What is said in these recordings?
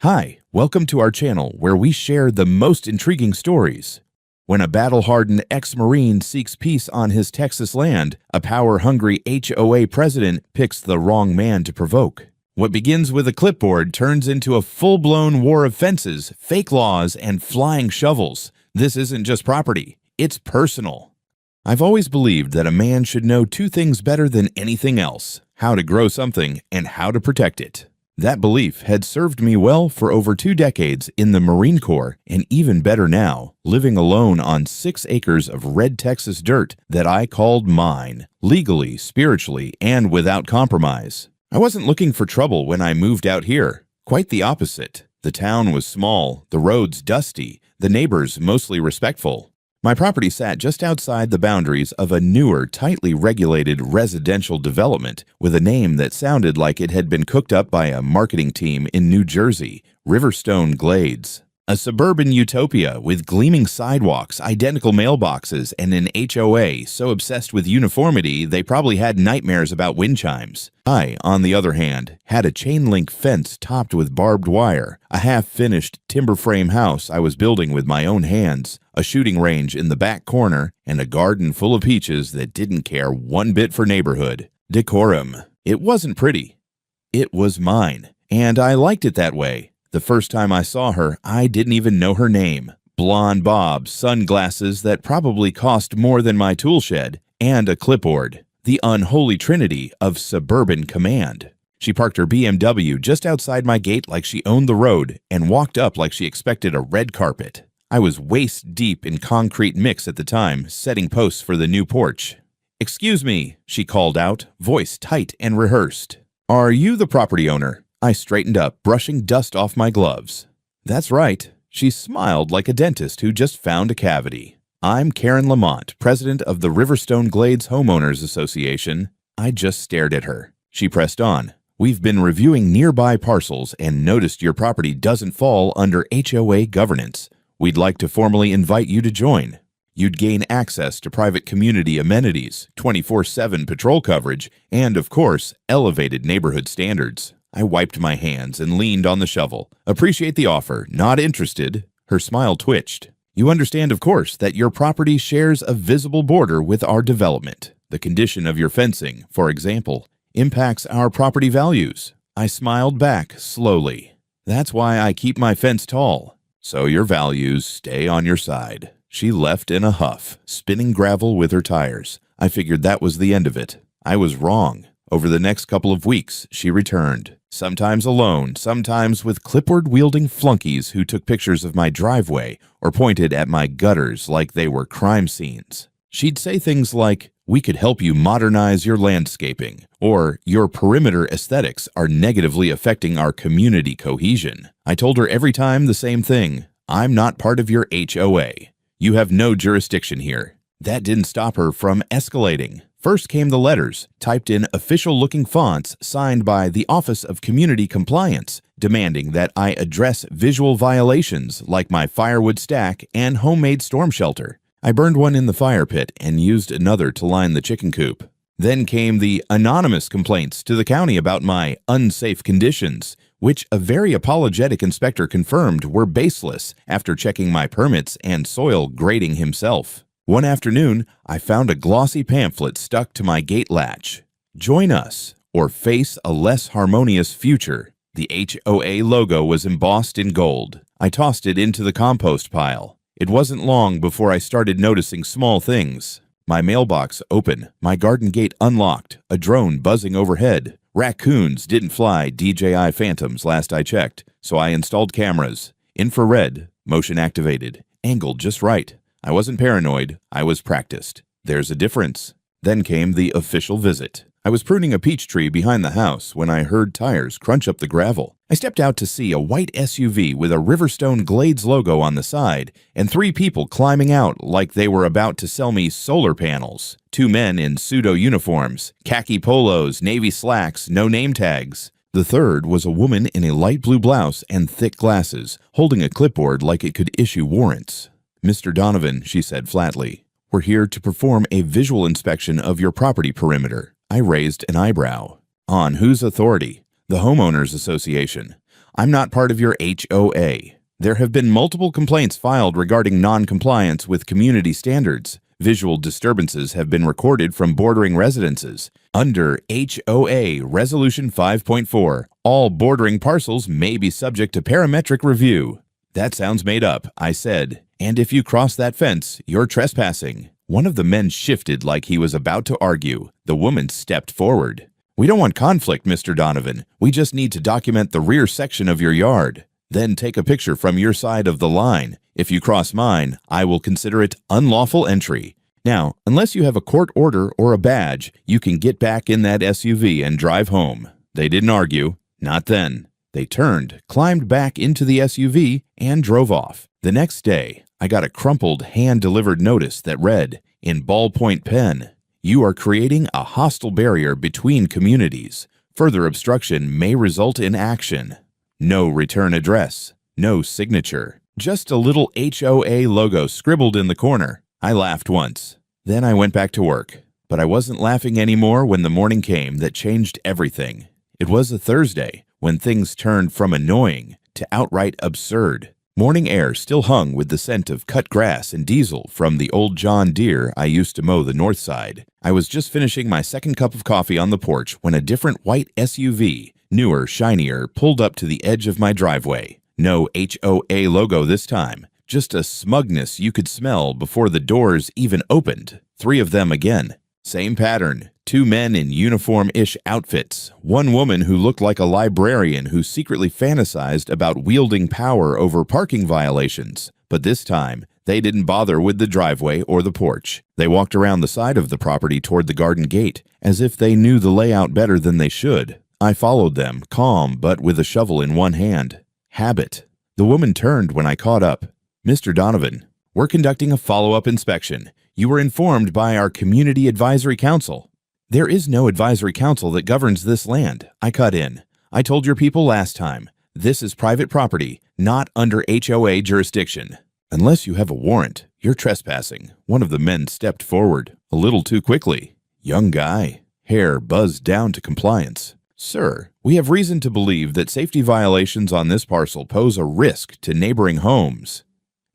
Hi, welcome to our channel where we share the most intriguing stories. When a battle-hardened ex-Marine seeks peace on his Texas land, a power-hungry HOA president picks the wrong man to provoke. What begins with a clipboard turns into a full-blown war of fences, fake laws, and flying shovels. This isn't just property, it's personal. I've always believed that a man should know two things better than anything else: how to grow something and how to protect it. That belief had served me well for over 2 decades in the Marine Corps, and even better now, living alone on 6 acres of red Texas dirt that I called mine, legally, spiritually, and without compromise. I wasn't looking for trouble when I moved out here. Quite the opposite. The town was small, the roads dusty, the neighbors mostly respectful. My property sat just outside the boundaries of a newer, tightly regulated residential development with a name that sounded like it had been cooked up by a marketing team in New Jersey, Riverstone Glades. A suburban utopia with gleaming sidewalks, identical mailboxes, and an HOA so obsessed with uniformity they probably had nightmares about wind chimes. I, on the other hand, had a chain-link fence topped with barbed wire, a half-finished timber frame house I was building with my own hands, a shooting range in the back corner, and a garden full of peaches that didn't care one bit for neighborhood. Decorum. It wasn't pretty. It was mine, and I liked it that way. The first time I saw her, I didn't even know her name. Blonde bob, sunglasses that probably cost more than my tool shed, and a clipboard. The unholy trinity of suburban command. She parked her BMW just outside my gate like she owned the road and walked up like she expected a red carpet. I was waist deep in concrete mix at the time, setting posts for the new porch. "Excuse me," she called out, voice tight and rehearsed. "Are you the property owner?" I straightened up, brushing dust off my gloves. "That's right." She smiled like a dentist who just found a cavity. "I'm Karen Lamont, president of the Riverstone Glades Homeowners Association." I just stared at her. She pressed on. "We've been reviewing nearby parcels and noticed your property doesn't fall under HOA governance. We'd like to formally invite you to join. You'd gain access to private community amenities, 24/7 patrol coverage, and, of course, elevated neighborhood standards." I wiped my hands and leaned on the shovel. "Appreciate the offer. Not interested." Her smile twitched. "You understand, of course, that your property shares a visible border with our development. The condition of your fencing, for example, impacts our property values." I smiled back slowly. "That's why I keep my fence tall. So your values stay on your side." She left in a huff, spinning gravel with her tires. I figured that was the end of it. I was wrong. Over the next couple of weeks, she returned. Sometimes alone, sometimes with clipboard-wielding flunkies who took pictures of my driveway or pointed at my gutters like they were crime scenes. She'd say things like, "We could help you modernize your landscaping," or "Your perimeter aesthetics are negatively affecting our community cohesion." I told her every time the same thing: "I'm not part of your HOA. You have no jurisdiction here." That didn't stop her from escalating. First came the letters, typed in official-looking fonts signed by the Office of Community Compliance, demanding that I address visual violations like my firewood stack and homemade storm shelter. I burned one in the fire pit and used another to line the chicken coop. Then came the anonymous complaints to the county about my unsafe conditions, which a very apologetic inspector confirmed were baseless after checking my permits and soil grading himself. One afternoon, I found a glossy pamphlet stuck to my gate latch. "Join us, or face a less harmonious future." The HOA logo was embossed in gold. I tossed it into the compost pile. It wasn't long before I started noticing small things. My mailbox open, my garden gate unlocked, a drone buzzing overhead. Raccoons didn't fly DJI Phantoms last I checked, so I installed cameras. Infrared, motion activated, angled just right. I wasn't paranoid, I was practiced. There's a difference. Then came the official visit. I was pruning a peach tree behind the house when I heard tires crunch up the gravel. I stepped out to see a white SUV with a Riverstone Glades logo on the side and 3 people climbing out like they were about to sell me solar panels. 2 men in pseudo uniforms, khaki polos, navy slacks, no name tags. The third was a woman in a light blue blouse and thick glasses, holding a clipboard like it could issue warrants. "Mr. Donovan," she said flatly, "we're here to perform a visual inspection of your property perimeter." I raised an eyebrow. "On whose authority?" "The Homeowners Association." I'm not part of your HOA. There have been multiple complaints filed regarding non-compliance with community standards. Visual disturbances have been recorded from bordering residences. Under HOA Resolution 5.4, all bordering parcels may be subject to parametric review. That sounds made up, I said. And if you cross that fence, you're trespassing. One of the men shifted like he was about to argue. The woman stepped forward. We don't want conflict, Mr. Donovan. We just need to document the rear section of your yard. Then take a picture from your side of the line. If you cross mine, I will consider it unlawful entry. Now, unless you have a court order or a badge, you can get back in that SUV and drive home. They didn't argue. Not then. They turned, climbed back into the SUV, and drove off. The next day, I got a crumpled, hand-delivered notice that read, in ballpoint pen, "You are creating a hostile barrier between communities. Further obstruction may result in action." No return address, no signature, just a little HOA logo scribbled in the corner. I laughed once. Then I went back to work. But I wasn't laughing anymore when the morning came that changed everything. It was a Thursday, when things turned from annoying to outright absurd. Morning air still hung with the scent of cut grass and diesel from the old John Deere I used to mow the north side. I was just finishing my second cup of coffee on the porch when a different white SUV, newer, shinier, pulled up to the edge of my driveway. No HOA logo this time, just a smugness you could smell before the doors even opened. 3 of them again. Same pattern. 2 men in uniform-ish outfits. 1 woman who looked like a librarian who secretly fantasized about wielding power over parking violations. But this time, they didn't bother with the driveway or the porch. They walked around the side of the property toward the garden gate, as if they knew the layout better than they should. I followed them, calm but with a shovel in one hand. Habit. The woman turned when I caught up. "Mr. Donovan, we're conducting a follow-up inspection. You were informed by our Community Advisory Council." "There is no advisory council that governs this land," I cut in. "I told your people last time. This is private property, not under HOA jurisdiction." "Unless you have a warrant, you're trespassing." One of the men stepped forward, a little too quickly. Young guy, hair buzzed down to compliance. "Sir, we have reason to believe that safety violations on this parcel pose a risk to neighboring homes."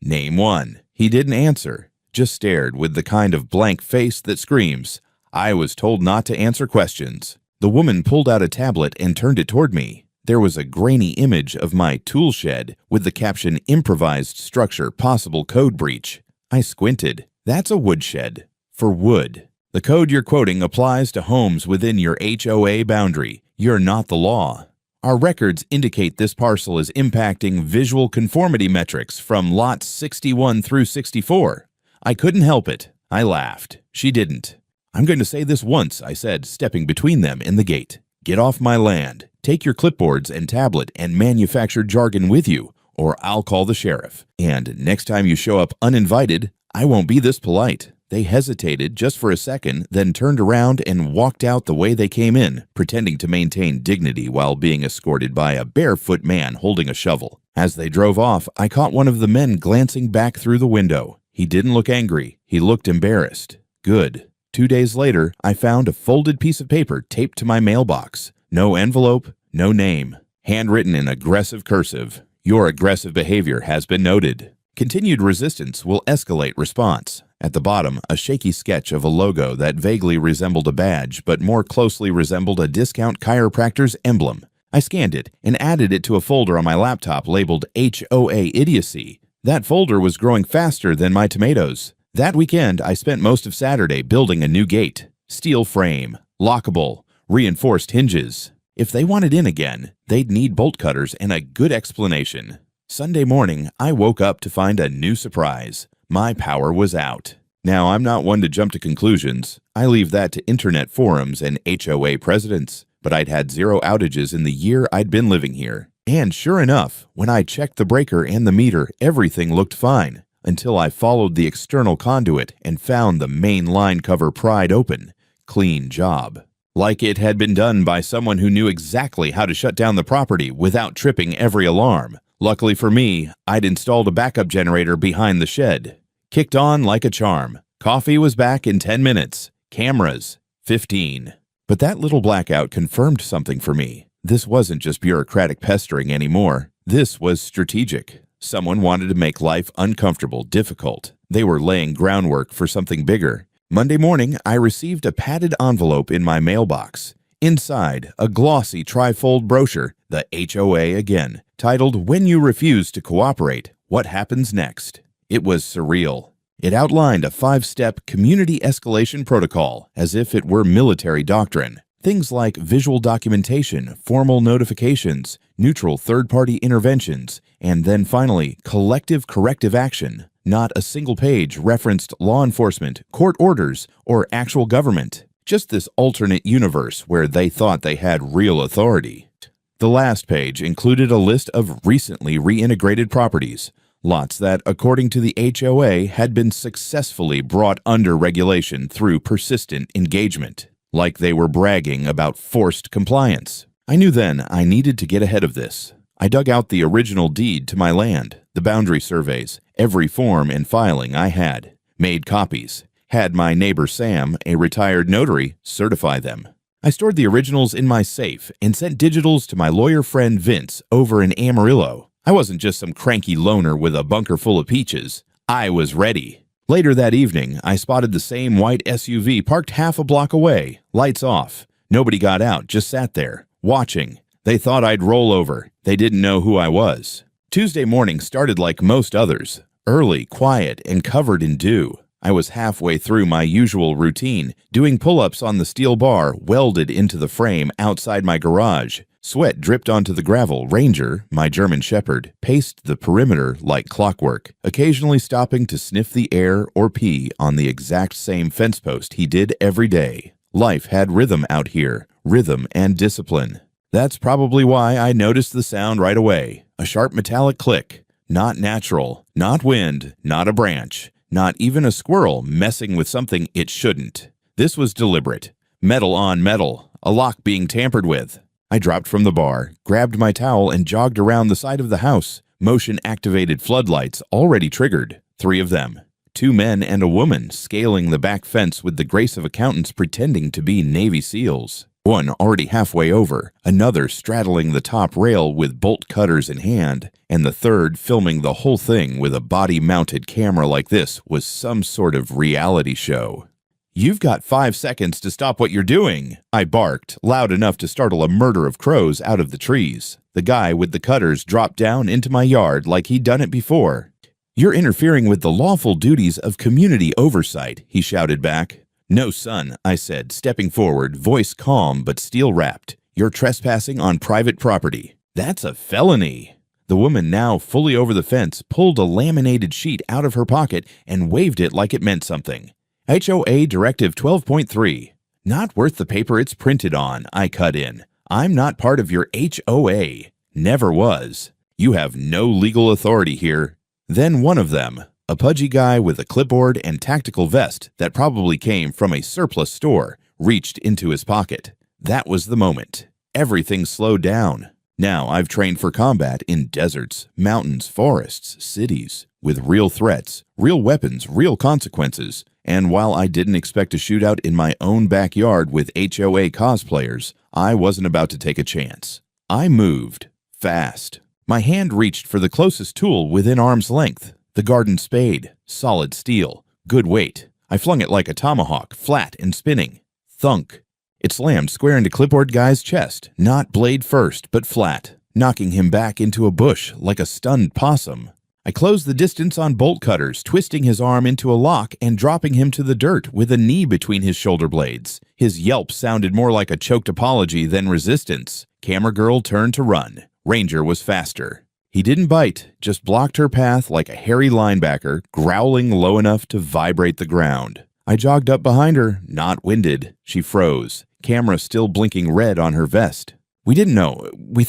"Name one." He didn't answer, just stared with the kind of blank face that screams, "I was told not to answer questions." The woman pulled out a tablet and turned it toward me. There was a grainy image of my tool shed with the caption, "Improvised structure, possible code breach." I squinted. "That's a woodshed. For wood. The code you're quoting applies to homes within your HOA boundary. You're not the law. Our records indicate this parcel is impacting visual conformity metrics from lots 61 through 64. I couldn't help it. I laughed. She didn't. "I'm going to say this once," I said, stepping between them in the gate. "Get off my land. Take your clipboards and tablet and manufactured jargon with you, or I'll call the sheriff. And next time you show up uninvited, I won't be this polite." They hesitated just for a second, then turned around and walked out the way they came in, pretending to maintain dignity while being escorted by a barefoot man holding a shovel. As they drove off, I caught one of the men glancing back through the window. He didn't look angry. He looked embarrassed. Good. 2 days later, I found a folded piece of paper taped to my mailbox. No envelope, no name. Handwritten in aggressive cursive. "Your aggressive behavior has been noted. Continued resistance will escalate response." At the bottom, a shaky sketch of a logo that vaguely resembled a badge but more closely resembled a discount chiropractor's emblem. I scanned it and added it to a folder on my laptop labeled HOA Idiocy. That folder was growing faster than my tomatoes. That weekend, I spent most of Saturday building a new gate. Steel frame, lockable, reinforced hinges. If they wanted in again, they'd need bolt cutters and a good explanation. Sunday morning, I woke up to find a new surprise. My power was out. Now, I'm not one to jump to conclusions. I leave that to internet forums and HOA presidents. But I'd had 0 outages in the year I'd been living here. And sure enough, when I checked the breaker and the meter, everything looked fine. Until I followed the external conduit and found the main line cover pried open. Clean job. Like it had been done by someone who knew exactly how to shut down the property without tripping every alarm. Luckily for me, I'd installed a backup generator behind the shed. Kicked on like a charm. Coffee was back in 10 minutes. Cameras, 15. But that little blackout confirmed something for me. This wasn't just bureaucratic pestering anymore. This was strategic. Someone wanted to make life uncomfortable, difficult. They were laying groundwork for something bigger. Monday morning, I received a padded envelope in my mailbox. Inside, a glossy trifold brochure, the HOA again, titled "When You Refuse to Cooperate, What Happens Next?" It was surreal. It outlined a 5-step community escalation protocol as if it were military doctrine. Things like visual documentation, formal notifications, neutral third-party interventions, and then finally, collective corrective action. Not a single page referenced law enforcement, court orders, or actual government. Just this alternate universe where they thought they had real authority. The last page included a list of recently reintegrated properties, lots that, according to the HOA, had been successfully brought under regulation through persistent engagement. Like they were bragging about forced compliance. I knew then I needed to get ahead of this. I dug out the original deed to my land, the boundary surveys, every form and filing I had, made copies, had my neighbor Sam, a retired notary, certify them. I stored the originals in my safe and sent digitals to my lawyer friend Vince over in Amarillo. I wasn't just some cranky loner with a bunker full of peaches. I was ready. Later that evening, I spotted the same white SUV parked half a block away, lights off. Nobody got out, just sat there, watching. They thought I'd roll over. They didn't know who I was. Tuesday morning started like most others, early, quiet, and covered in dew. I was halfway through my usual routine, doing pull-ups on the steel bar welded into the frame outside my garage. Sweat dripped onto the gravel. Ranger, my German shepherd, paced the perimeter like clockwork, occasionally stopping to sniff the air or pee on the exact same fence post he did every day. Life had rhythm out here, rhythm and discipline. That's probably why I noticed the sound right away. A sharp metallic click. Not natural, not wind, not a branch, not even a squirrel messing with something it shouldn't. This was deliberate. Metal on metal, a lock being tampered with. I dropped from the bar, grabbed my towel, and jogged around the side of the house. Motion-activated floodlights already triggered. 3 of them. 2 men and a woman scaling the back fence with the grace of accountants pretending to be Navy SEALs. One already halfway over, another straddling the top rail with bolt cutters in hand, and the third filming the whole thing with a body-mounted camera like this was some sort of reality show. "You've got 5 seconds to stop what you're doing," I barked, loud enough to startle a murder of crows out of the trees. The guy with the cutters dropped down into my yard like he'd done it before. "You're interfering with the lawful duties of community oversight," he shouted back. "No, son," I said, stepping forward, voice calm but steel-wrapped. "You're trespassing on private property. That's a felony." The woman, now fully over the fence, pulled a laminated sheet out of her pocket and waved it like it meant something. HOA Directive 12.3. "Not worth the paper it's printed on," I cut in. "I'm not part of your HOA. Never was. You have no legal authority here." Then one of them, a pudgy guy with a clipboard and tactical vest that probably came from a surplus store, reached into his pocket. That was the moment. Everything slowed down. Now I've trained for combat in deserts, mountains, forests, cities, with real threats, real weapons, real consequences. And while I didn't expect a shootout in my own backyard with HOA cosplayers, I wasn't about to take a chance. I moved. Fast. My hand reached for the closest tool within arm's length. The garden spade. Solid steel. Good weight. I flung it like a tomahawk, flat and spinning. Thunk. It slammed square into clipboard guy's chest, not blade first, but flat, knocking him back into a bush like a stunned possum. I closed the distance on bolt cutters, twisting his arm into a lock and dropping him to the dirt with a knee between his shoulder blades. His yelp sounded more like a choked apology than resistance. Camera girl turned to run. Ranger was faster. He didn't bite, just blocked her path like a hairy linebacker, growling low enough to vibrate the ground. I jogged up behind her, not winded. She froze, camera still blinking red on her vest. "We didn't know. We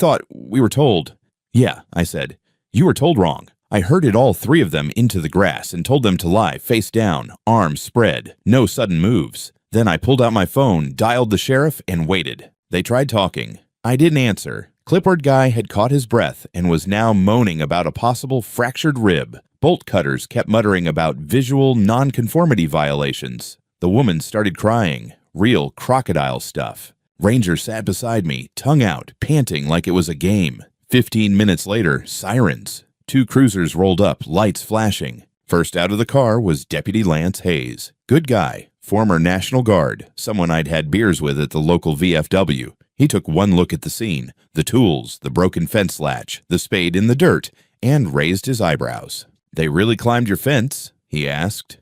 were told." "Yeah," I said. "You were told wrong. I herded all 3 of them into the grass and told them to lie face down, arms spread, no sudden moves. Then I pulled out my phone, dialed the sheriff, and waited. They tried talking. I didn't answer. Clipboard guy had caught his breath and was now moaning about a possible fractured rib. Bolt cutters kept muttering about visual nonconformity violations. The woman started crying, real crocodile stuff. Ranger sat beside me, tongue out, panting like it was a game. 15 minutes later, sirens. 2 cruisers rolled up, lights flashing. First out of the car was Deputy Lance Hayes. Good guy, former National Guard, someone I'd had beers with at the local VFW. He took one look at the scene, the tools, the broken fence latch, the spade in the dirt, and raised his eyebrows. "They really climbed your fence?" he asked.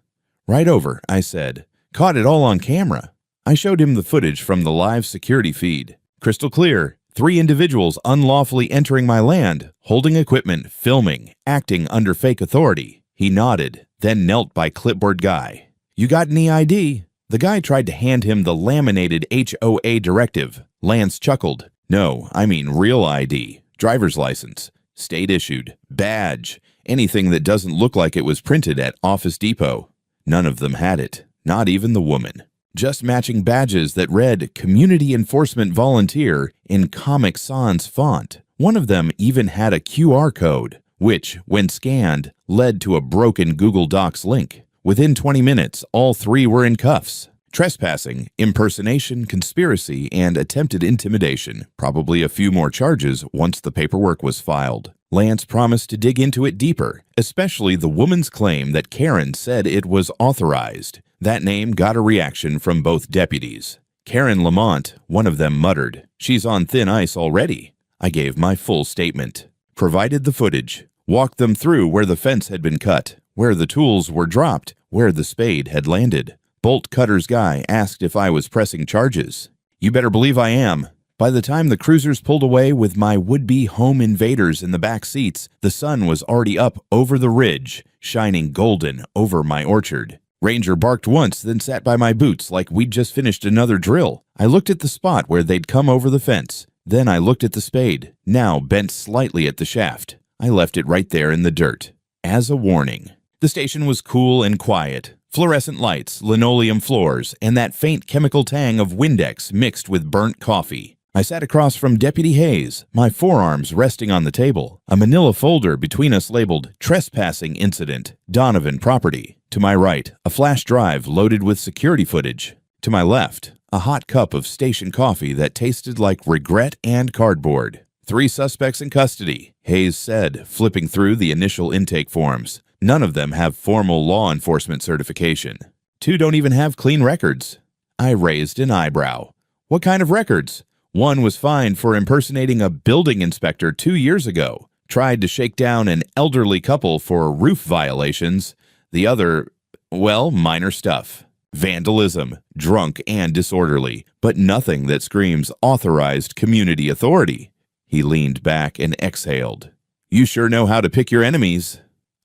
"Right over," I said. "Caught it all on camera." I showed him the footage from the live security feed. Crystal clear. 3 individuals unlawfully entering my land, holding equipment, filming, acting under fake authority. He nodded, then knelt by clipboard guy. "You got any ID?" The guy tried to hand him the laminated HOA directive. Lance chuckled. "No, I mean real ID. Driver's license. State issued. Badge. Anything that doesn't look like it was printed at Office Depot." None of them had it. Not even the woman. Just matching badges that read Community Enforcement Volunteer in Comic Sans font. One of them even had a QR code, which, when scanned, led to a broken Google Docs link. Within 20 minutes, all 3 were in cuffs. Trespassing, impersonation, conspiracy, and attempted intimidation. Probably a few more charges once the paperwork was filed. Lance promised to dig into it deeper, especially the woman's claim that Karen said it was authorized. That name got a reaction from both deputies. Karen Lamont, one of them muttered, "She's on thin ice already." I gave my full statement. Provided the footage. Walked them through where the fence had been cut, where the tools were dropped, where the spade had landed. Bolt Cutter's guy asked if I was pressing charges. "You better believe I am." By the time the cruisers pulled away with my would-be home invaders in the back seats, the sun was already up over the ridge, shining golden over my orchard. Ranger barked once, then sat by my boots like we'd just finished another drill. I looked at the spot where they'd come over the fence. Then I looked at the spade, now bent slightly at the shaft. I left it right there in the dirt, as a warning. The station was cool and quiet. Fluorescent lights, linoleum floors, and that faint chemical tang of Windex mixed with burnt coffee. I sat across from Deputy Hayes, my forearms resting on the table, a manila folder between us labeled Trespassing Incident, Donovan Property. To my right, a flash drive loaded with security footage. To my left, a hot cup of station coffee that tasted like regret and cardboard. 3 suspects in custody, Hayes said, flipping through the initial intake forms. None of them have formal law enforcement certification. 2 don't even have clean records. I raised an eyebrow. What kind of records? One was fined for impersonating a building inspector 2 years ago. Tried to shake down an elderly couple for roof violations. The other, well, minor stuff. Vandalism, drunk and disorderly, but nothing that screams authorized community authority. He leaned back and exhaled. "You sure know how to pick your enemies."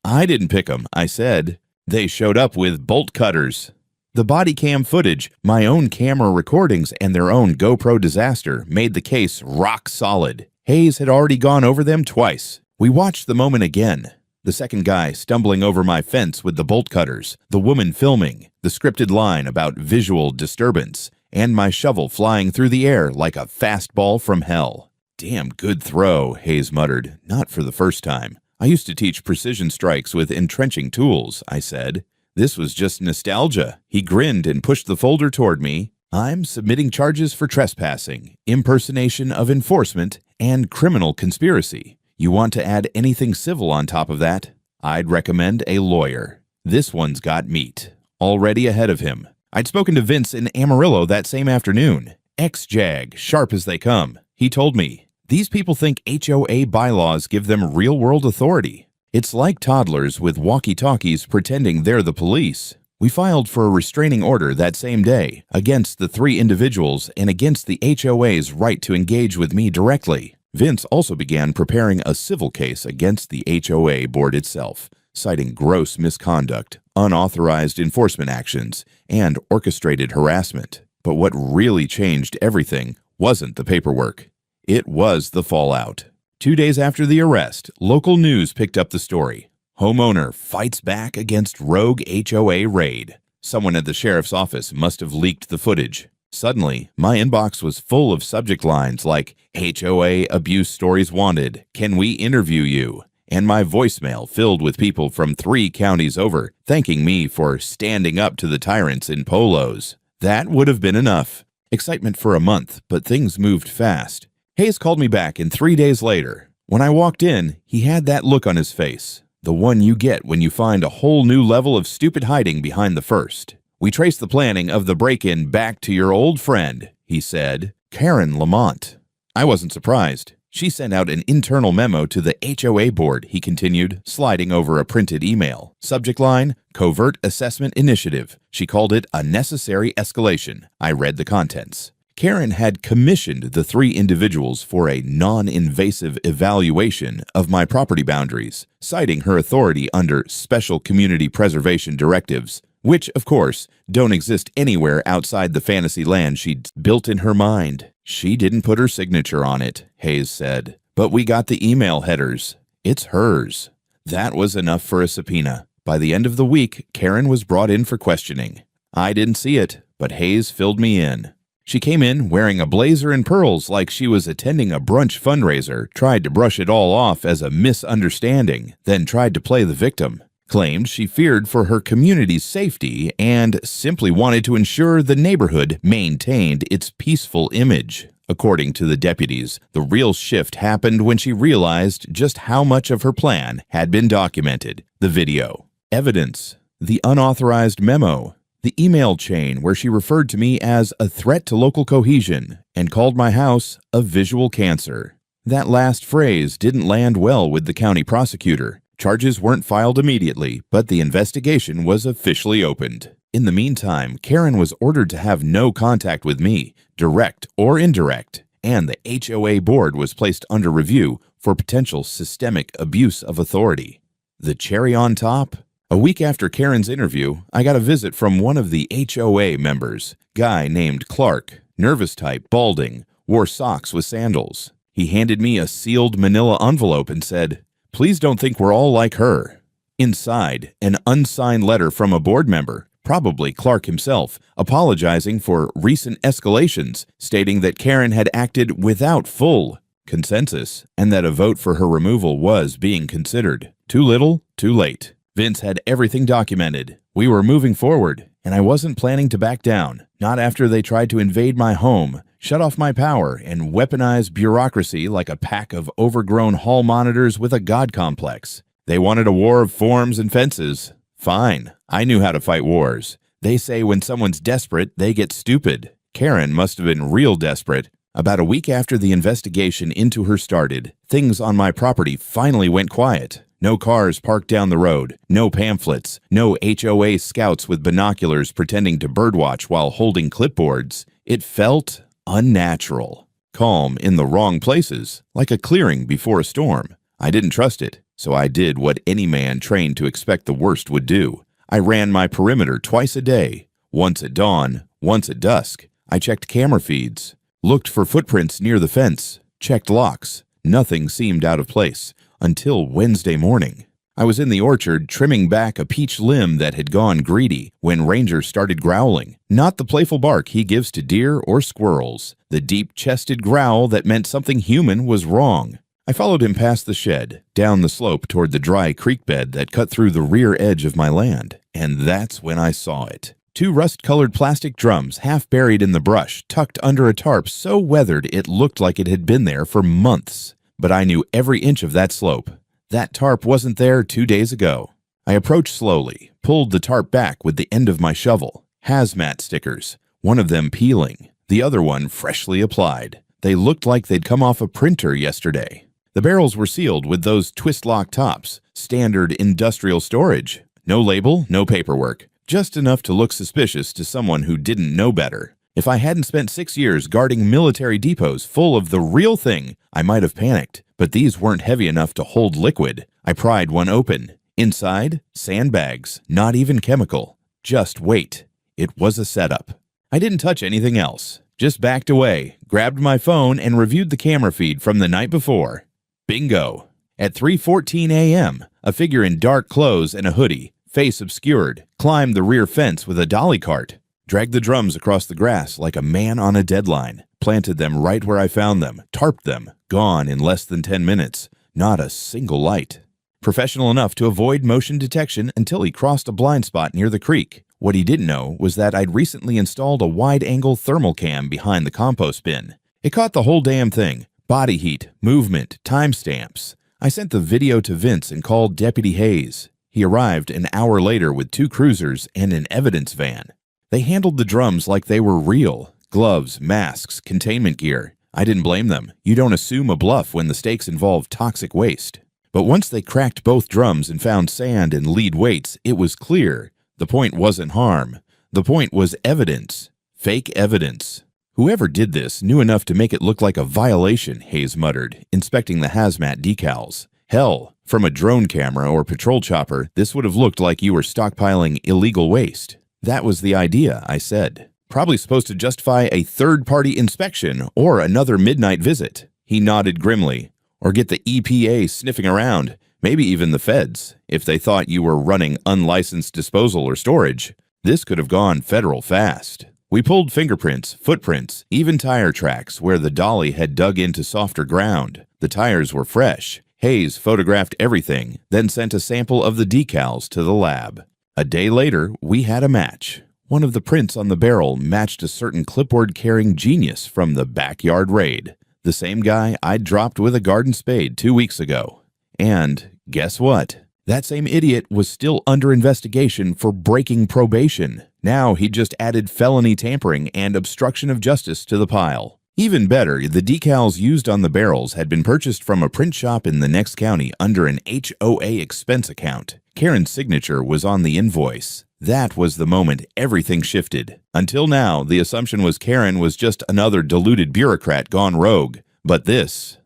"I didn't pick them," I said. "They showed up with bolt cutters." The body cam footage, my own camera recordings, and their own GoPro disaster made the case rock solid. Hayes had already gone over them twice. We watched the moment again. The second guy stumbling over my fence with the bolt cutters, the woman filming, the scripted line about visual disturbance, and my shovel flying through the air like a fastball from hell. "Damn good throw," Hayes muttered, not for the first time. "I used to teach precision strikes with entrenching tools," I said. This was just nostalgia. He grinned and pushed the folder toward me. "I'm submitting charges for trespassing, impersonation of enforcement, and criminal conspiracy. You want to add anything civil on top of that? I'd recommend a lawyer. This one's got meat. Already ahead of him. I'd spoken to Vince in Amarillo that same afternoon. Ex-JAG, sharp as they come. He told me, these people think HOA bylaws give them real-world authority. It's like toddlers with walkie-talkies pretending they're the police. We filed for a restraining order that same day against the 3 individuals and against the HOA's right to engage with me directly. Vince also began preparing a civil case against the HOA board itself, citing gross misconduct, unauthorized enforcement actions, and orchestrated harassment. But what really changed everything wasn't the paperwork. It was the fallout. 2 days after the arrest, local news picked up the story. Homeowner fights back against rogue HOA raid. Someone at the sheriff's office must have leaked the footage. Suddenly, my inbox was full of subject lines like, HOA abuse stories wanted, can we interview you? And my voicemail filled with people from 3 counties over, thanking me for standing up to the tyrants in polos. That would have been enough. Excitement for a month, but things moved fast. Hayes called me back, and 3 days later, when I walked in, he had that look on his face, the one you get when you find a whole new level of stupid hiding behind the first. "We traced the planning of the break-in back to your old friend," he said, "Karen Lamont." I wasn't surprised. She sent out an internal memo to the HOA board, he continued, sliding over a printed email. Subject line, Covert Assessment Initiative. She called it a necessary escalation. I read the contents. Karen had commissioned the 3 individuals for a non-invasive evaluation of my property boundaries, citing her authority under Special Community Preservation Directives, which, of course, don't exist anywhere outside the fantasy land she'd built in her mind. She didn't put her signature on it, Hayes said, but we got the email headers. It's hers. That was enough for a subpoena. By the end of the week, Karen was brought in for questioning. I didn't see it, but Hayes filled me in. She came in wearing a blazer and pearls like she was attending a brunch fundraiser, tried to brush it all off as a misunderstanding, then tried to play the victim. Claimed she feared for her community's safety and simply wanted to ensure the neighborhood maintained its peaceful image. According to the deputies, the real shift happened when she realized just how much of her plan had been documented. The video, evidence, the unauthorized memo, the email chain where she referred to me as a threat to local cohesion and called my house a visual cancer. That last phrase didn't land well with the county prosecutor. Charges weren't filed immediately, but the investigation was officially opened. In the meantime, Karen was ordered to have no contact with me, direct or indirect, and the HOA board was placed under review for potential systemic abuse of authority. The cherry on top? A week after Karen's interview, I got a visit from one of the HOA members, guy named Clark, nervous type, balding, wore socks with sandals. He handed me a sealed manila envelope and said, "Please don't think we're all like her." Inside, an unsigned letter from a board member, probably Clark himself, apologizing for recent escalations, stating that Karen had acted without full consensus and that a vote for her removal was being considered. Too little, too late. Vince had everything documented. We were moving forward, and I wasn't planning to back down, not after they tried to invade my home, shut off my power, and weaponize bureaucracy like a pack of overgrown hall monitors with a god complex. They wanted a war of forms and fences. Fine, I knew how to fight wars. They say when someone's desperate, they get stupid. Karen must have been real desperate. About a week after the investigation into her started, things on my property finally went quiet. No cars parked down the road, no pamphlets, no HOA scouts with binoculars pretending to birdwatch while holding clipboards. It felt unnatural. Calm in the wrong places, like a clearing before a storm. I didn't trust it, so I did what any man trained to expect the worst would do. I ran my perimeter twice a day, once at dawn, once at dusk. I checked camera feeds, looked for footprints near the fence, checked locks. Nothing seemed out of place until Wednesday morning. I was in the orchard trimming back a peach limb that had gone greedy when Ranger started growling. Not the playful bark he gives to deer or squirrels, the deep-chested growl that meant something human was wrong. I followed him past the shed, down the slope toward the dry creek bed that cut through the rear edge of my land, and that's when I saw it. 2 rust-colored plastic drums half buried in the brush, tucked under a tarp so weathered it looked like it had been there for months. But I knew every inch of that slope. That tarp wasn't there 2 days ago. I approached slowly, pulled the tarp back with the end of my shovel. Hazmat stickers, one of them peeling, the other one freshly applied. They looked like they'd come off a printer yesterday. The barrels were sealed with those twist-lock tops, standard industrial storage. No label, no paperwork, just enough to look suspicious to someone who didn't know better. If I hadn't spent 6 years guarding military depots full of the real thing, I might have panicked. But these weren't heavy enough to hold liquid. I pried one open. Inside, sandbags, not even chemical. Just weight. It was a setup. I didn't touch anything else. Just backed away, grabbed my phone, and reviewed the camera feed from the night before. Bingo. At 3:14 a.m., a figure in dark clothes and a hoodie, face obscured, climbed the rear fence with a dolly cart, dragged the drums across the grass like a man on a deadline, planted them right where I found them, tarped them, gone in less than 10 minutes. Not a single light. Professional enough to avoid motion detection until he crossed a blind spot near the creek. What he didn't know was that I'd recently installed a wide-angle thermal cam behind the compost bin. It caught the whole damn thing. Body heat, movement, timestamps. I sent the video to Vince and called Deputy Hayes. He arrived an hour later with 2 cruisers and an evidence van. They handled the drums like they were real. Gloves, masks, containment gear. I didn't blame them. You don't assume a bluff when the stakes involve toxic waste. But once they cracked both drums and found sand and lead weights, it was clear. The point wasn't harm. The point was evidence. Fake evidence. Whoever did this knew enough to make it look like a violation, Hayes muttered, inspecting the hazmat decals. Hell, from a drone camera or patrol chopper, this would have looked like you were stockpiling illegal waste. That was the idea, I said. Probably supposed to justify a third-party inspection or another midnight visit. He nodded grimly. Or get the EPA sniffing around, maybe even the feds, if they thought you were running unlicensed disposal or storage. This could have gone federal fast. We pulled fingerprints, footprints, even tire tracks where the dolly had dug into softer ground. The tires were fresh. Hayes photographed everything, then sent a sample of the decals to the lab. A day later, we had a match. One of the prints on the barrel matched a certain clipboard-carrying genius from the backyard raid. The same guy I'd dropped with a garden spade 2 weeks ago. And guess what? That same idiot was still under investigation for breaking probation. Now he just added felony tampering and obstruction of justice to the pile. Even better, the decals used on the barrels had been purchased from a print shop in the next county under an HOA expense account. Karen's signature was on the invoice. That was the moment everything shifted. Until now, the assumption was Karen was just another deluded bureaucrat gone rogue. But this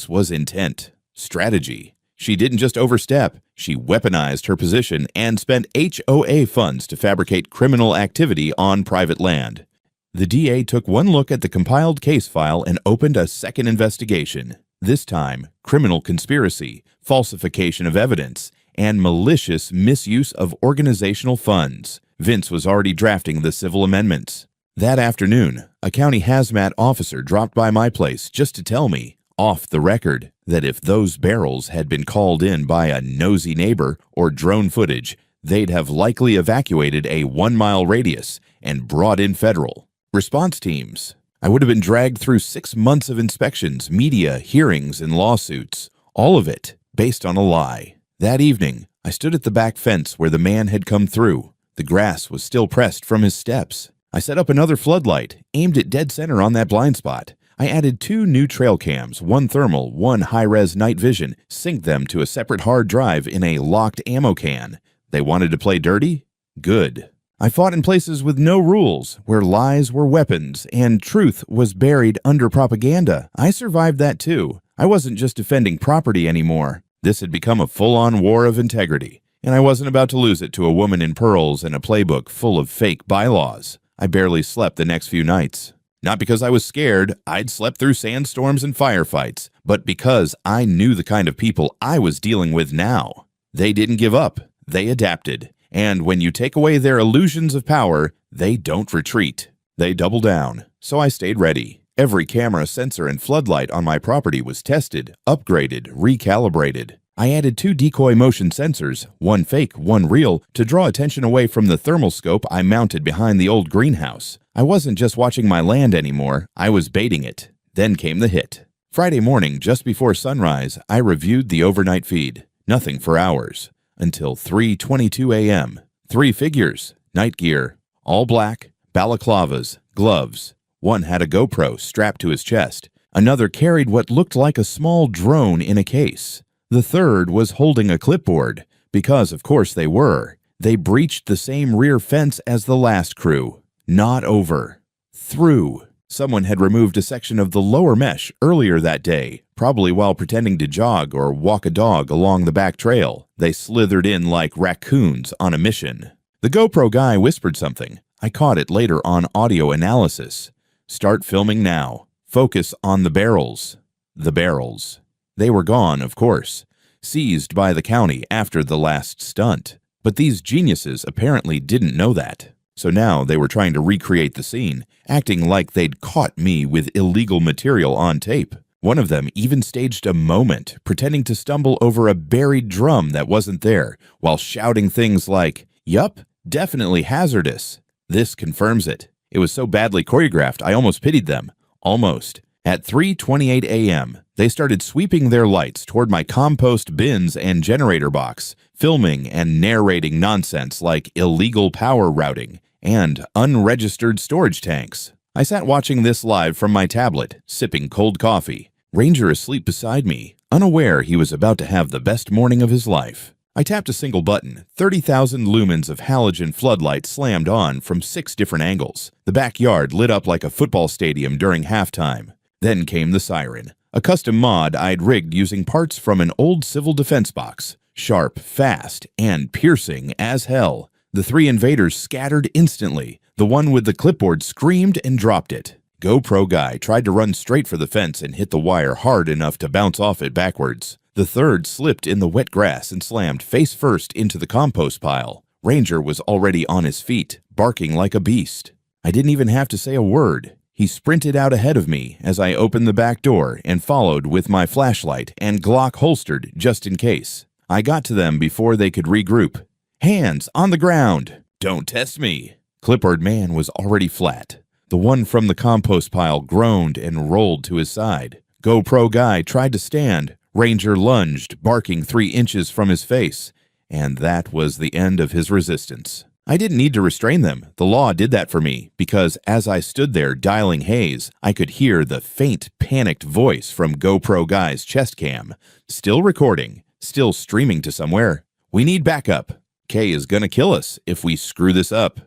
was intent, strategy. She didn't just overstep, she weaponized her position and spent HOA funds to fabricate criminal activity on private land. The DA took one look at the compiled case file and opened a second investigation. This time, criminal conspiracy, falsification of evidence, and malicious misuse of organizational funds. Vince was already drafting the civil amendments. That afternoon, a county hazmat officer dropped by my place just to tell me, off the record, that if those barrels had been called in by a nosy neighbor or drone footage, they'd have likely evacuated a 1-mile radius and brought in federal response teams. I would have been dragged through 6 months of inspections, media, hearings, and lawsuits, all of it based on a lie. That evening, I stood at the back fence where the man had come through. The grass was still pressed from his steps. I set up another floodlight, aimed it dead center on that blind spot. I added 2 new trail cams, 1 thermal, 1 high-res night vision, synced them to a separate hard drive in a locked ammo can. They wanted to play dirty? Good. I fought in places with no rules, where lies were weapons and truth was buried under propaganda. I survived that too. I wasn't just defending property anymore. This had become a full-on war of integrity, and I wasn't about to lose it to a woman in pearls and a playbook full of fake bylaws. I barely slept the next few nights. Not because I was scared, I'd slept through sandstorms and firefights, but because I knew the kind of people I was dealing with now. They didn't give up, they adapted. And when you take away their illusions of power, they don't retreat. They double down. So I stayed ready. Every camera, sensor, and floodlight on my property was tested, upgraded, recalibrated. I added 2 decoy motion sensors, 1 fake, 1 real, to draw attention away from the thermal scope I mounted behind the old greenhouse. I wasn't just watching my land anymore, I was baiting it. Then came the hit. Friday morning, just before sunrise, I reviewed the overnight feed. Nothing for hours. Until 3:22 a.m. 3 figures, night gear, all black, balaclavas, gloves. One had a GoPro strapped to his chest. Another carried what looked like a small drone in a case. The third was holding a clipboard, because of course they were. They breached the same rear fence as the last crew. Not over. Through. Someone had removed a section of the lower mesh earlier that day, probably while pretending to jog or walk a dog along the back trail. They slithered in like raccoons on a mission. The GoPro guy whispered something. I caught it later on audio analysis. Start filming now. Focus on the barrels. The barrels. They were gone, of course, seized by the county after the last stunt. But these geniuses apparently didn't know that. So now they were trying to recreate the scene, acting like they'd caught me with illegal material on tape. One of them even staged a moment, pretending to stumble over a buried drum that wasn't there, while shouting things like, "Yup, Definitely hazardous. This confirms it. It was so badly choreographed, I almost pitied them. Almost. At 3:28 a.m., they started sweeping their lights toward my compost bins and generator box, filming and narrating nonsense like illegal power routing and unregistered storage tanks. I sat watching this live from my tablet, sipping cold coffee. Ranger asleep beside me, unaware he was about to have the best morning of his life. I tapped a single button. 30,000 lumens of halogen floodlight slammed on from 6 different angles. The backyard lit up like a football stadium during halftime. Then came the siren, a custom mod I'd rigged using parts from an old civil defense box. Sharp, fast, and piercing as hell. The 3 invaders scattered instantly. The one with the clipboard screamed and dropped it. GoPro guy tried to run straight for the fence and hit the wire hard enough to bounce off it backwards. The third slipped in the wet grass and slammed face first into the compost pile. Ranger was already on his feet, barking like a beast. I didn't even have to say a word. He sprinted out ahead of me as I opened the back door and followed with my flashlight and Glock holstered just in case. I got to them before they could regroup. Hands on the ground. Don't test me. Clipboard man was already flat. The one from the compost pile groaned and rolled to his side. GoPro guy tried to stand. Ranger lunged, barking 3 inches from his face, and that was the end of his resistance. I didn't need to restrain them. The law did that for me, because as I stood there dialing Hayes, I could hear the faint, panicked voice from GoPro guy's chest cam. Still recording, still streaming to somewhere. We need backup. Kay is gonna kill us if we screw this up.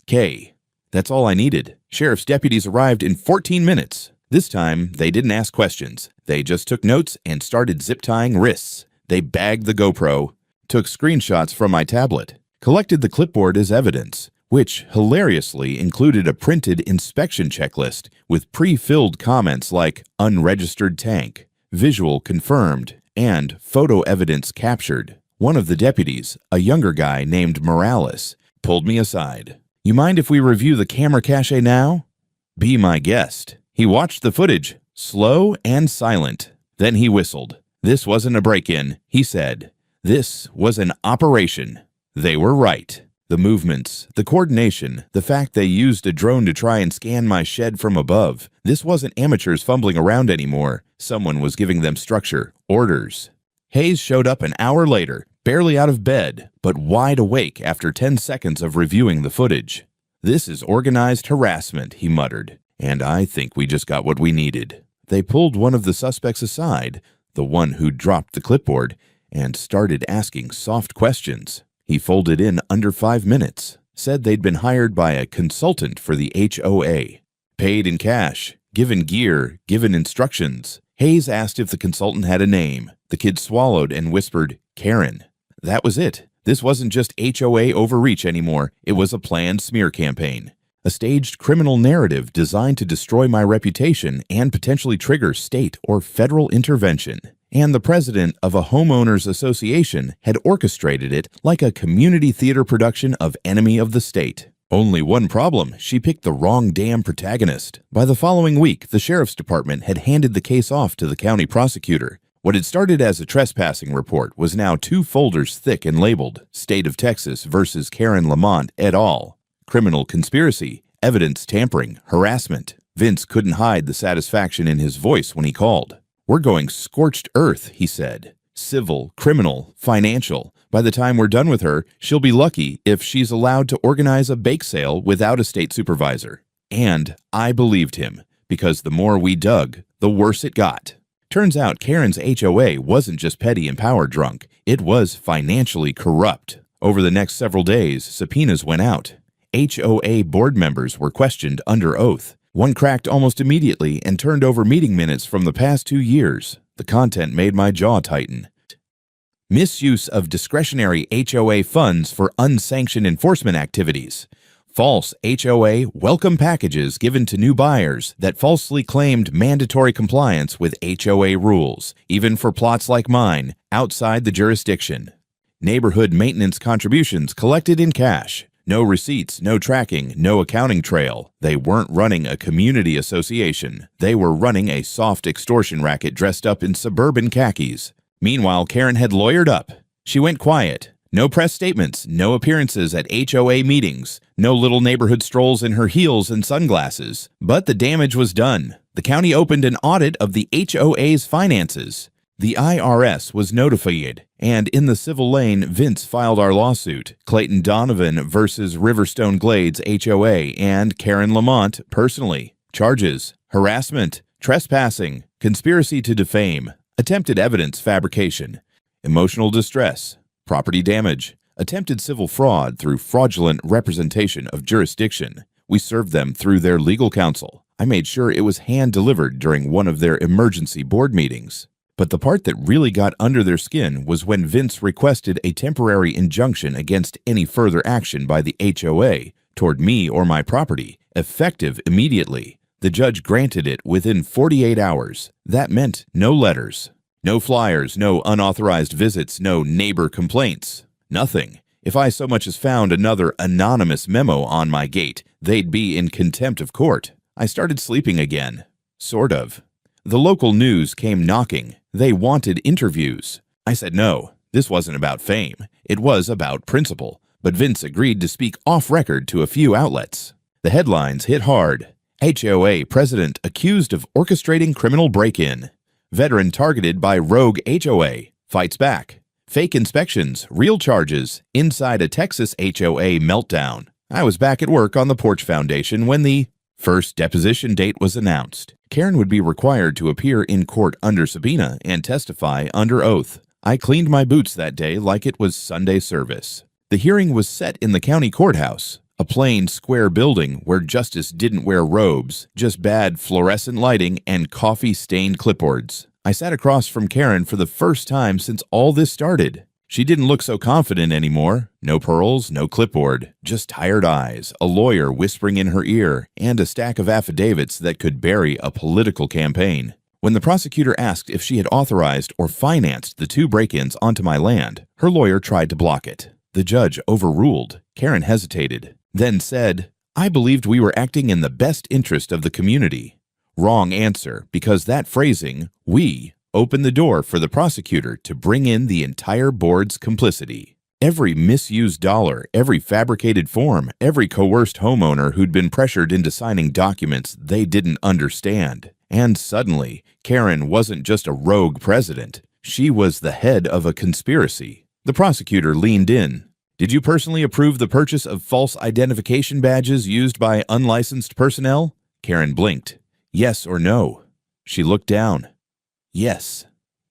Kay. That's all I needed. Sheriff's deputies arrived in 14 minutes. This time, they didn't ask questions. They just took notes and started zip-tying wrists. They bagged the GoPro, took screenshots from my tablet, collected the clipboard as evidence, which hilariously included a printed inspection checklist with pre-filled comments like unregistered tank, visual confirmed, and photo evidence captured. One of the deputies, a younger guy named Morales, pulled me aside. "You mind if we review the camera cache now?" "Be my guest." He watched the footage, slow and silent. Then he whistled. This wasn't a break-in, he said. This was an operation. They were right. The movements, the coordination, the fact they used a drone to try and scan my shed from above. This wasn't amateurs fumbling around anymore. Someone was giving them structure, orders. Hayes showed up an hour later, barely out of bed, but wide awake after 10 seconds of reviewing the footage. "This is organized harassment," he muttered. "And I think we just got what we needed." They pulled one of the suspects aside, the one who dropped the clipboard, and started asking soft questions. He folded in under 5 minutes, said they'd been hired by a consultant for the HOA. Paid in cash, given gear, given instructions. Hayes asked if the consultant had a name. The kid swallowed and whispered, "Karen." That was it. This wasn't just HOA overreach anymore. It was a planned smear campaign. A staged criminal narrative designed to destroy my reputation and potentially trigger state or federal intervention. And the president of a homeowners association had orchestrated it like a community theater production of Enemy of the State. Only one problem: she picked the wrong damn protagonist. By the following week, the sheriff's department had handed the case off to the county prosecutor. What had started as a trespassing report was now 2 folders thick and labeled State of Texas versus Karen Lamont et al. Criminal conspiracy, evidence tampering, harassment. Vince couldn't hide the satisfaction in his voice when he called. "We're going scorched earth," he said. "Civil, criminal, financial. By the time we're done with her, she'll be lucky if she's allowed to organize a bake sale without a state supervisor." And I believed him, because the more we dug, the worse it got. Turns out Karen's HOA wasn't just petty and power drunk. It was financially corrupt. Over the next several days, subpoenas went out. HOA board members were questioned under oath. One cracked almost immediately and turned over meeting minutes from the past 2 years. The content made my jaw tighten. Misuse of discretionary HOA funds for unsanctioned enforcement activities. False HOA welcome packages given to new buyers that falsely claimed mandatory compliance with HOA rules, even for plots like mine, outside the jurisdiction. Neighborhood maintenance contributions collected in cash. No receipts, no tracking, no accounting trail. They weren't running a community association. They were running a soft extortion racket dressed up in suburban khakis. Meanwhile, Karen had lawyered up. She went quiet, No press statements, no appearances at HOA meetings, no little neighborhood strolls in her heels and sunglasses. But the damage was done. The county opened an audit of the HOA's finances. The IRS was notified, and in the civil lane, Vince filed our lawsuit, Clayton Donovan versus Riverstone Glades HOA and Karen Lamont personally. Charges: harassment, trespassing, conspiracy to defame, attempted evidence fabrication, emotional distress, property damage, attempted civil fraud through fraudulent representation of jurisdiction. We served them through their legal counsel. I made sure it was hand-delivered during one of their emergency board meetings. But the part that really got under their skin was when Vince requested a temporary injunction against any further action by the HOA toward me or my property, effective immediately. The judge granted it within 48 hours. That meant no letters. No flyers, no unauthorized visits, no neighbor complaints. Nothing. If I so much as found another anonymous memo on my gate, they'd be in contempt of court. I started sleeping again. Sort of. The local news came knocking. They wanted interviews. I said no. This wasn't about fame. It was about principle. But Vince agreed to speak off-record to a few outlets. The headlines hit hard. HOA president accused of orchestrating criminal break-in. Veteran targeted by rogue HOA, fights back. Fake inspections, real charges, inside a Texas HOA meltdown. I was back at work on the Porch Foundation when the first deposition date was announced. Karen would be required to appear in court under subpoena and testify under oath. I cleaned my boots that day like it was Sunday service. The hearing was set in the county courthouse, a plain, square building where justice didn't wear robes, just bad fluorescent lighting and coffee-stained clipboards. I sat across from Karen for the first time since all this started. She didn't look so confident anymore. No pearls, no clipboard, just tired eyes, a lawyer whispering in her ear, and a stack of affidavits that could bury a political campaign. When the prosecutor asked if she had authorized or financed the 2 break-ins onto my land, her lawyer tried to block it. The judge overruled. Karen hesitated, then said, "I believed we were acting in the best interest of the community." Wrong answer, because that phrasing, "we," opened the door for the prosecutor to bring in the entire board's complicity. Every misused dollar, every fabricated form, every coerced homeowner who'd been pressured into signing documents they didn't understand. And suddenly, Karen wasn't just a rogue president. She was the head of a conspiracy. The prosecutor leaned in. "Did you personally approve the purchase of false identification badges used by unlicensed personnel?" Karen blinked. "Yes or no?" She looked down. "Yes."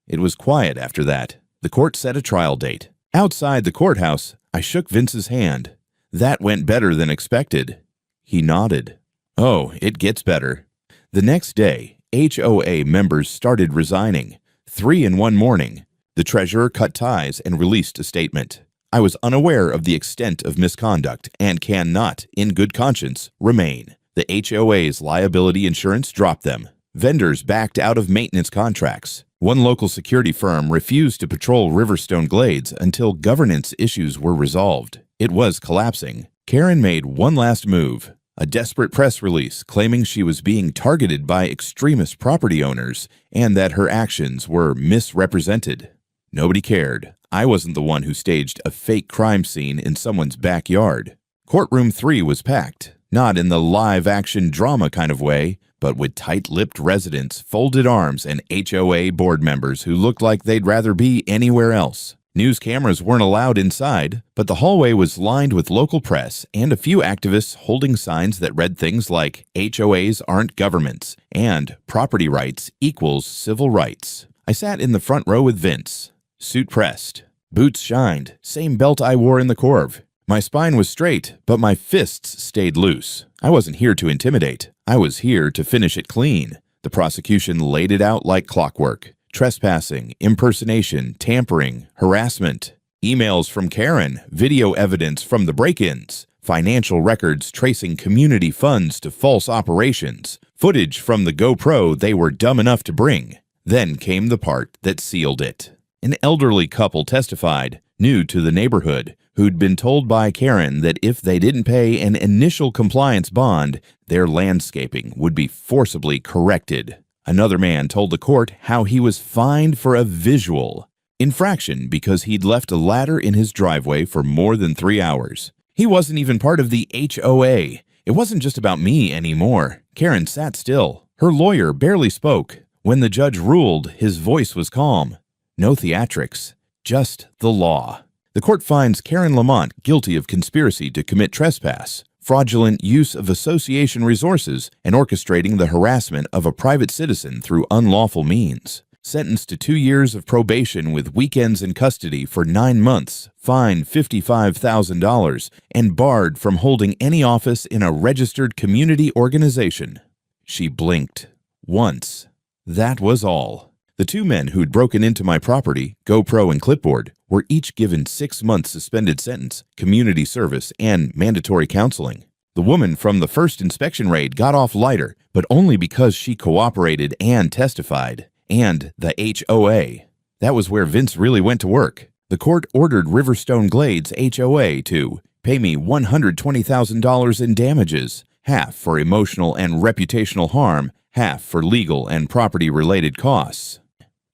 It was quiet after that. The court set a trial date. Outside the courthouse, I shook Vince's hand. That went better than expected. He nodded. "Oh, it gets better." The next day, HOA members started resigning. 3 in one morning. The treasurer cut ties and released a statement. I was unaware of the extent of misconduct and cannot, in good conscience, remain. The HOA's liability insurance dropped them. Vendors backed out of maintenance contracts. One local security firm refused to patrol Riverstone Glades until governance issues were resolved. It was collapsing. Karen made one last move. A desperate press release claiming she was being targeted by extremist property owners and that her actions were misrepresented. Nobody cared. I wasn't the one who staged a fake crime scene in someone's backyard. Courtroom 3 was packed, not in the live-action drama kind of way, but with tight-lipped residents, folded arms, and HOA board members who looked like they'd rather be anywhere else. News cameras weren't allowed inside, but the hallway was lined with local press and a few activists holding signs that read things like "HOAs aren't governments" and "Property rights equals civil rights." I sat in the front row with Vince. Suit pressed. Boots shined, same belt I wore in the Corv. My spine was straight, but my fists stayed loose. I wasn't here to intimidate. I was here to finish it clean. The prosecution laid it out like clockwork. Trespassing, impersonation, tampering, harassment. Emails from Karen, video evidence from the break-ins, financial records tracing community funds to false operations, footage from the GoPro they were dumb enough to bring. Then came the part that sealed it. An elderly couple testified, new to the neighborhood, who'd been told by Karen that if they didn't pay an initial compliance bond, their landscaping would be forcibly corrected. Another man told the court how he was fined for a visual. Infraction because he'd left a ladder in his driveway for more than 3 hours. He wasn't even part of the HOA. It wasn't just about me anymore. Karen sat still. Her lawyer barely spoke. When the judge ruled, his voice was calm. No theatrics, just the law. The court finds Karen Lamont guilty of conspiracy to commit trespass, fraudulent use of association resources, and orchestrating the harassment of a private citizen through unlawful means. Sentenced to 2 years of probation with weekends in custody for 9 months, fined $55,000, and barred from holding any office in a registered community organization. She blinked. Once. That was all. The 2 men who'd broken into my property, GoPro and clipboard, were each given 6 months suspended sentence, community service, and mandatory counseling. The woman from the first inspection raid got off lighter, but only because she cooperated and testified. And the HOA. That was where Vince really went to work. The court ordered Riverstone Glades HOA to pay me $120,000 in damages, half for emotional and reputational harm, half for legal and property-related costs.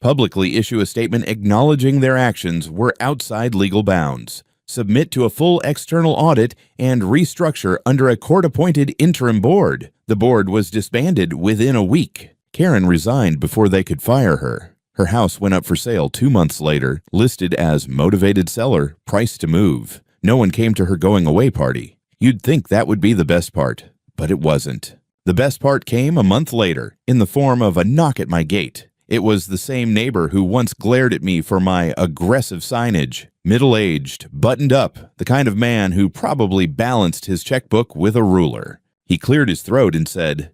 Publicly issue a statement acknowledging their actions were outside legal bounds, submit to a full external audit, and restructure under a court-appointed interim board. The board was disbanded within a week. Karen resigned before they could fire her. Her house went up for sale 2 months later, listed as motivated seller, price to move. No one came to her going-away party. You'd think that would be the best part, but it wasn't. The best part came a month later, in the form of a knock at my gate. It was the same neighbor who once glared at me for my aggressive signage. Middle-aged, buttoned up, the kind of man who probably balanced his checkbook with a ruler. He cleared his throat and said,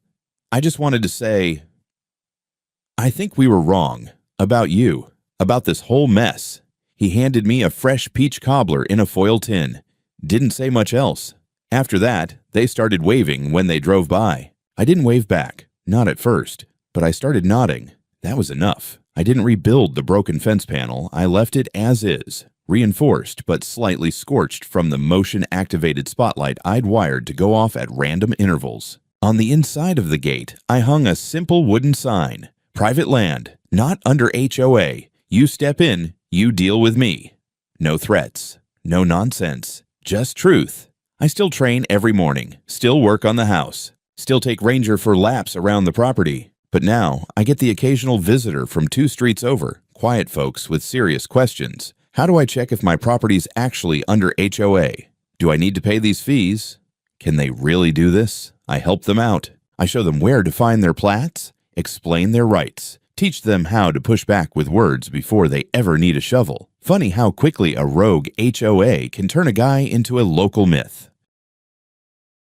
"I just wanted to say, I think we were wrong. About you. About this whole mess." He handed me a fresh peach cobbler in a foil tin. Didn't say much else. After that, they started waving when they drove by. I didn't wave back. Not at first. But I started nodding. That was enough. I didn't rebuild the broken fence panel. I left it as is. Reinforced, but slightly scorched from the motion-activated spotlight I'd wired to go off at random intervals. On the inside of the gate, I hung a simple wooden sign. Private land, not under HOA. You step in, you deal with me. No threats, no nonsense, just truth. I still train every morning, still work on the house, still take Ranger for laps around the property. But now, I get the occasional visitor from 2 streets over, quiet folks with serious questions. How do I check if my property's actually under HOA? Do I need to pay these fees? Can they really do this? I help them out. I show them where to find their plats, explain their rights, teach them how to push back with words before they ever need a shovel. Funny how quickly a rogue HOA can turn a guy into a local myth.